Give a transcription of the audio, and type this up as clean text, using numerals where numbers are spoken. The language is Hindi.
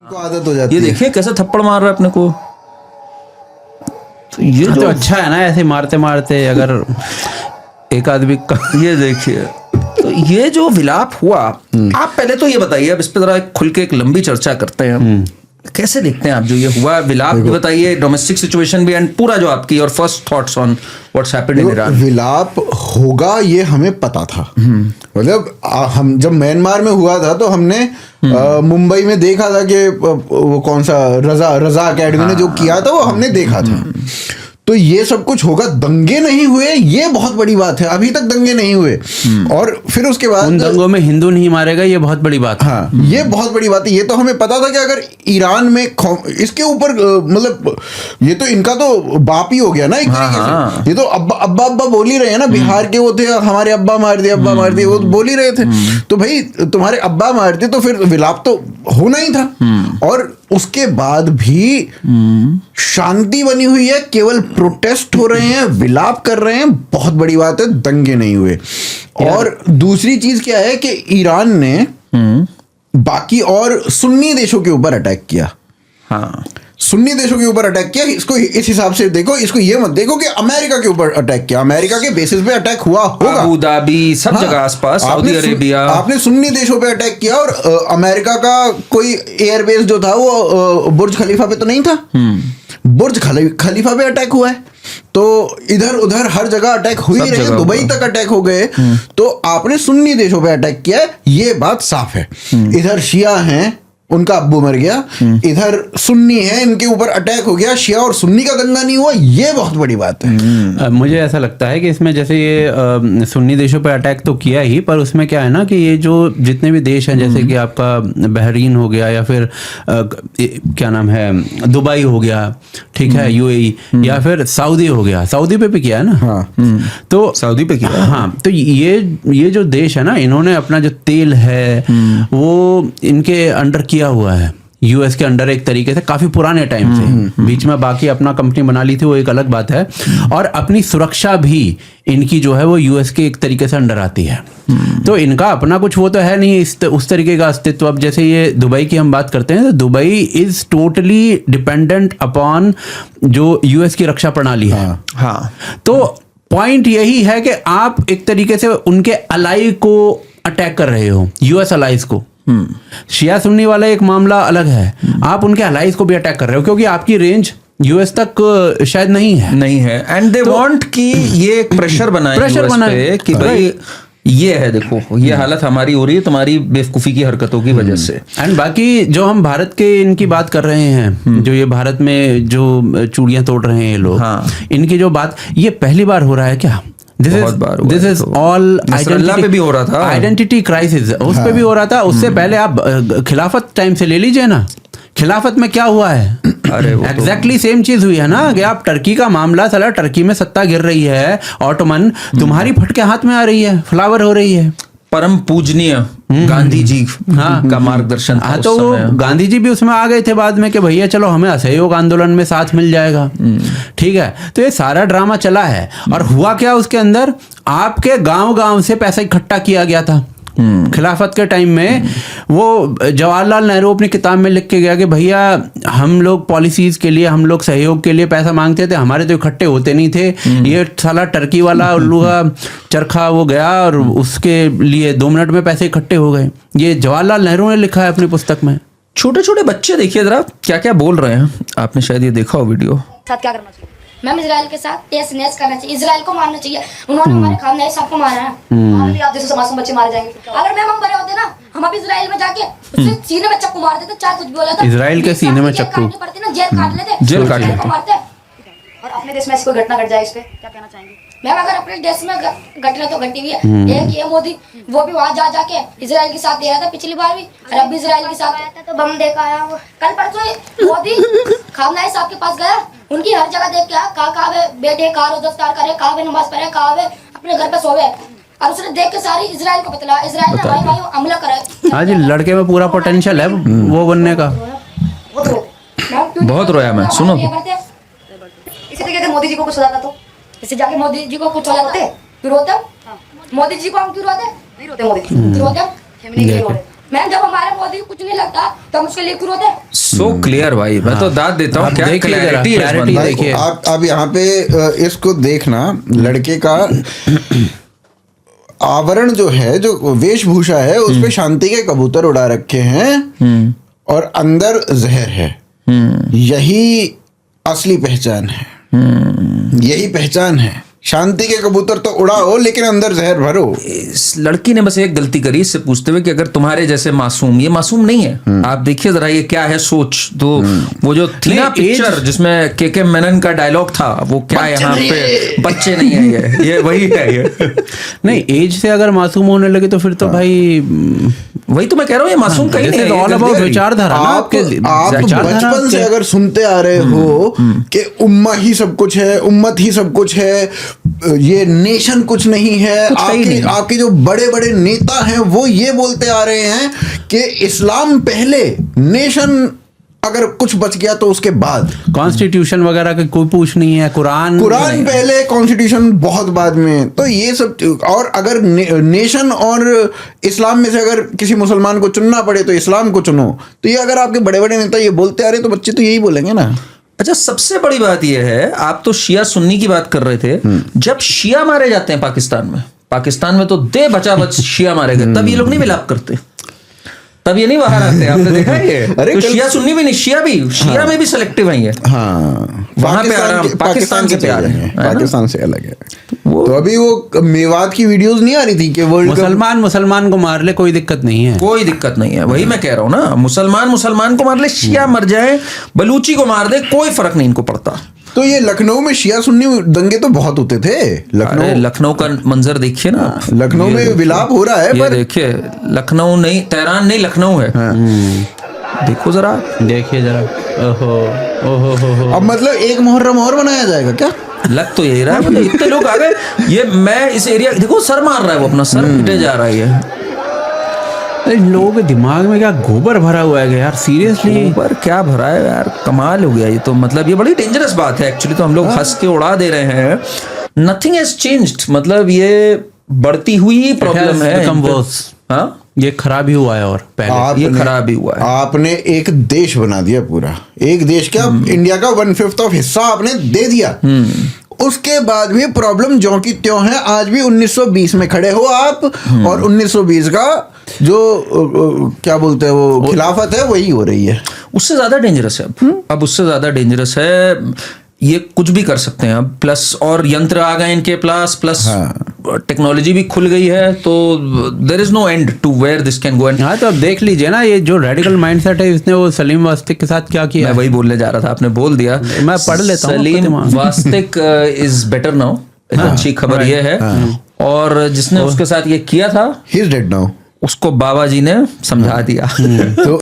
को आदत हो जाती ये है। देखिए कैसे थप्पड़ मार रहा है अपने को। तो ये तो जो अच्छा है ना, ऐसे मारते मारते अगर एक आदमी का ये देखिए, तो ये जो विलाप हुआ, आप पहले तो ये बताइए, अब इस पे जरा खुल के एक लंबी चर्चा करते हैं हम। कैसे देखते हैं आप जो ये हुआ विलाप भी बताइए, डोमेस्टिक सिचुएशन भी, एंड पूरा जो आपकी और first thoughts on what's happened in Iran. विलाप होगा ये हमें पता था। मतलब हम जब म्यांमार में हुआ था तो हमने मुंबई में देखा था कि वो कौन सा रजा अकेडमी ने जो किया था वो हमने देखा था। तो ये सब कुछ होगा, दंगे नहीं हुए ये बहुत बड़ी बात है, अभी तक दंगे नहीं हुए। और फिर उसके बाद उन दंगों में हिंदू नहीं मारेगा, ये बहुत बड़ी बात है। हाँ, ये बहुत बड़ी बात है। ये तो हमें पता था कि अगर ईरान में इसके ऊपर मतलब ये तो इनका तो बाप ही हो गया ना एक तरीके से। ये तो अब्बा अब्बा अब्बा बोल ही रहे हैं ना, बिहार के वो थे, हमारे अब्बा मार दिए अब्बा मार दिए, वो बोल ही रहे थे। तो भाई तुम्हारे अब्बा मार दिए तो फिर विलाप तो होना ही था। और उसके बाद भी शांति बनी हुई है, केवल प्रोटेस्ट हो रहे हैं, विलाप कर रहे हैं, बहुत बड़ी बात है, दंगे नहीं हुए। और दूसरी चीज क्या है कि ईरान ने बाकी और सुन्नी देशों के ऊपर अटैक किया। हाँ, सुन्नी देशों के ऊपर अटैक किया। इसको इस हिसाब से देखो, इसको ये मत देखो कि अमेरिका के ऊपर अटैक किया। अमेरिका के बेसिस पे अटैक हुआ होगा, अबू धाबी सब हाँ, जगह आसपास, सऊदी अरेबिया। आपने सुन्नी देशों पे अटैक किया। और अमेरिका का कोई एयरबेस जो था वो बुर्ज खलीफा पे तो नहीं था। बुर्ज खलीफा पे अटैक हुआ है। तो इधर उधर हर जगह अटैक हो ही रहे हैं, दुबई तक अटैक हो गए। तो आपने सुन्नी देशों पे अटैक किया है, ये बात साफ है। इधर शिया हैं, उनका अब्बू मर गया, इधर सुन्नी है, इनके ऊपर अटैक हो गया, शिया और सुन्नी का दंगा नहीं हुआ, ये बहुत बड़ी बात है। मुझे ऐसा लगता है कि इसमें जैसे ये सुन्नी देशों पर अटैक तो किया ही, पर उसमें क्या है ना कि ये जो जितने भी देश हैं, जैसे कि आपका बहरीन हो गया, या फिर क्या नाम है, दुबई हो गया, ठीक है, यूएई, या फिर सऊदी हो गया, सऊदी पे भी किया है ना। हाँ, तो सऊदी पे किया। हाँ, तो ये जो देश है ना, इन्होंने अपना जो तेल है वो इनके अंडर किया हुआ है, यूएस के अंडर एक तरीके से काफी पुराने टाइम से। बीच में बाकी अपना कंपनी बना ली थी, वो एक अलग बात है। और अपनी सुरक्षा भी इनकी जो है वो यूएस के एक तरीके से अंडर आती है। तो इनका अपना कुछ वो तो है नहीं उस तरीके का अस्तित्व। अब जैसे ये दुबई की हम बात करते हैं, तो Dubai is totally dependent upon जो यूएस की रक्षा प्रणाली है। हाँ, तो पॉइंट यही है कि आप एक तरीके से उनके अलाई को अटैक कर रहे हो, यूएस अलाइज को। शिया सुन्नी वाला एक मामला अलग है, आप उनके अलाइज को भी अटैक कर रहे हो, क्योंकि आपकी रेंज यूएस तक शायद नहीं है। एंड दे वांट कि ये एक प्रेशर बनाए कि भाई ये है, देखो ये हालत हमारी हो रही है तुम्हारी बेवकूफी की हरकतों की वजह से। एंड बाकी जो हम भारत के इनकी बात कर रहे हैं, जो ये भारत में जो चूड़ियां तोड़ रहे हैं ये लोग, इनकी जो बात, ये पहली बार हो रहा है क्या? दिस इज ऑल पे भी हो रहा था, आइडेंटिटी क्राइसिस उस पे भी हो रहा था। उससे पहले आप खिलाफत टाइम से ले लीजिए ना, खिलाफत में क्या हुआ है? अरे एग्जैक्टली सेम चीज हुई है ना, कि आप टर्की का मामला, साला टर्की में सत्ता गिर रही है, ऑटोमन तुम्हारी फटके हाथ में आ रही है, फ्लावर हो रही है। परम पूजनीय गांधी जी का मार्गदर्शन था। तो वो गांधी जी भी उसमें आ गए थे बाद में कि भैया चलो हमें असहयोग आंदोलन में साथ मिल जाएगा, ठीक है। तो ये सारा ड्रामा चला है, और हुआ क्या उसके अंदर, आपके गांव से पैसा इकट्ठा किया गया था। खिलाफत के टाइम में वो जवाहरलाल नेहरू अपनी किताब में लिख के गया कि भैया हम लोग पॉलिसीज के लिए, हम लोग सहयोग के लिए पैसा मांगते थे, हमारे तो इकट्ठे होते नहीं थे। ये साला टर्की वाला उल्लू का चरखा वो गया और उसके लिए 2 मिनट में पैसे इकट्ठे हो गए। ये जवाहरलाल नेहरू ने लिखा है अपनी पुस्तक में। छोटे छोटे बच्चे देखिए जरा क्या क्या बोल रहे हैं, आपने शायद ये देखा हो वीडियो। साथ क्या करना चाहिए? मैम इजराइल के साथ टेस्ट नेस करना चाहिए, इजराइल को मारना चाहिए। उन्होंने हमारे खानदानी सबको मारा है, भी आप जैसे समाज में बच्चे मारे जाएंगे। अगर मैम हम बड़े होते ना, हम अभी इजराइल में जाके उससे सीने में चक्कू मार देते, चाहे कुछ भी हो जाता। इजराइल के सीने में चक्कू पड़ते ना, जेल काट लेते, जेल काट लेते मारते। और अपने देश में ऐसी कोई घटना घट जाए, इस पे क्या कहना चाहेंगे? मैम अगर अपने देश में घटना तो घटी हुई है। एक ये मोदी, वो भी वहाँ जा जाके इजराइल के साथ दे रहा था पिछली बार भी, और अब भी इजराइल के साथ आया था तो बम देखा आया। वो कल परसों मोदी खामनाई साहब के पास गया, उनकी हर जगह देख के आया, कहाँ वे बेटे, कहाँ रोज़ इफ्तार करे, कहाँ वे नमाज पढ़े, कहाँ वे अपने घर पे सोवे। और उसने देख के सारी इजराइल को बतला, इजराइल ने हमारे भाई हमला करा। हाँ जी, लड़के में पूरा पोटेंशियल है वो बनने का। बहुत रोया मैं, सुनो। इसी तरीके से मोदी जी को कुछ हो जाता तो, इससे जाके मोदी जी को कुछ हो जाते क्यों रोते? मोदी जी को हम क्यों रोते? नहीं रोते मोदी जी, क्यों रोते? मैम जब हमारे मोदी को कुछ नहीं लगता तो हम उसके लिए क्यों रोते? सो क्लियर भाई, मैं तो दाद देता हूँ। आप क्या देख लीजिए जरा, क्लैरिटी है इस clarity बंदे को। देखिए। आप यहाँ पे इसको देखना, लड़के का आवरण जो है, जो वेशभूषा है, उस पे शांति के कबूतर उड़ा रखे हैं और अंदर जहर है। यही असली पहचान है, यही पहचान है। शांति के कबूतर तो उड़ाओ लेकिन अंदर जहर भरो। इस लड़की ने बस एक गलती करी इससे पूछते हुए कि अगर तुम्हारे जैसे मासूम, ये मासूम नहीं है, आप देखिए जरा ये क्या है सोच। तो वो जो थी ना पिक्चर जिसमें के मेनन का डायलॉग था, वो क्या यहाँ पे बच्चे नहीं है, ये वही है ये। नहीं, एज से अगर मासूम होने लगे तो फिर तो भाई वही तो मैं कह रहा हूँ, ये मासूम कहीं नहीं है। ऑल अबाउट विचारधारा ना आप आपके बचपन से आपके- अगर सुनते आ रहे हो कि उम्मा ही सब कुछ है, उम्मत ही सब कुछ है, ये नेशन कुछ नहीं है, कुछ है ही आपके नहीं। आपके जो बड़े बड़े नेता हैं वो ये बोलते आ रहे हैं कि इस्लाम पहले, नेशन अगर कुछ बच गया तो उसके बाद, कॉन्स्टिट्यूशन वगैरह का कोई पूछ नहीं है, कुरान पहले, कॉन्स्टिट्यूशन बहुत बाद में। तो ये सब, और अगर नेशन और इस्लाम में से अगर किसी मुसलमान को चुनना पड़े तो इस्लाम को चुनो। तो ये अगर आपके बड़े बड़े नेता ये बोलते आ रहे तो बच्चे तो यही बोलेंगे ना। अच्छा, सबसे बड़ी बात यह है, आप तो शिया सुन्नी की बात कर रहे थे, जब शिया मारे जाते हैं पाकिस्तान में तो दे बचा बच शिया मारे गए, तब ये लोग नहीं विलाप करते, तब ये नहीं बाहर आते। आपने देखा है ये? अरे तो कल- शिया सुन्नी भी नहीं, शिया में भी सिलेक्टिव है ये। हाँ, वहाँ पे आराम, पाकिस्तान से प्यार है, पाकिस्तान से अलग है। वो- तो अभी वो मेवात की वीडियोस नहीं आ रही थी कि वर्ल्ड कप, मुसलमान को मार ले, कोई दिक्कत नहीं है। कोई दिक्कत नहीं है, वही मैं कह रहा हूं ना, मुसलमान को मार ले, शिया मर जाए, बलूची को मार दे, कोई फर्क नहीं इनको पड़ता। तो ये लखनऊ में शिया सुन्नी दंगे तो बहुत होते थे। अरे लखनऊ का मंजर देखिए ना, लखनऊ में विलाप हो रहा है, ये पर देखिए, लखनऊ नहीं, तेहरान नहीं, लखनऊ है। देखो जरा, देखिए जरा, ओहो ओहो हो। अब मतलब एक मुहर्रम और बनाया जाएगा क्या? लग तो यही रहा है, मतलब इतने लोग आ गए। ये मैं इस एरिया, देखो सर मार रहा है वो, अपना सर पीटे जा रहा है ये। इन लोगों के दिमाग में क्या गोबर भरा हुआ है यार, सीरियसली। पर क्या भरा है यार, कमाल हो गया ये तो। मतलब ये बड़ी डेंजरस बात है एक्चुअली, तो हम लोग हंस के उड़ा दे रहे हैं। नथिंग हैज चेंज्ड, मतलब ये बढ़ती हुई प्रॉब्लम है। हाँ, ये खराब ही हुआ है, और पहले ये खराब ही हुआ है। आपने एक देश बना दिया पूरा, एक देश क्या, इंडिया का 1/5 ऑफ हिस्सा आपने दे दिया। उसके बाद भी प्रॉब्लम ज्यों की त्यों है। आज भी 1920 में खड़े हो आप, और 1920 का जो क्या बोलते हैं वो खिलाफत है, वही हो रही है। उससे ज्यादा डेंजरस है अब उससे ज्यादा डेंजरस है। ये कुछ भी कर सकते हैं अब, प्लस और यंत्र आ गए इनके, प्लस टेक्नोलॉजी भी खुल गई है, तो there is no end to where this can go. हाँ, तो अब देख लीजिए ना, ये जो रेडिकल माइंडसेट है, इसने वो सलीम वास्तिक के साथ क्या किया। मैं वही बोलने जा रहा था, आपने बोल दिया। मैं पढ़ लेता हूँ। Salim Vastik is better now. अच्छी खबर ये है, और जिसने उसके साथ ये किया था, ही इज डेड नाउ, उसको बाबा जी ने समझा दिया। तो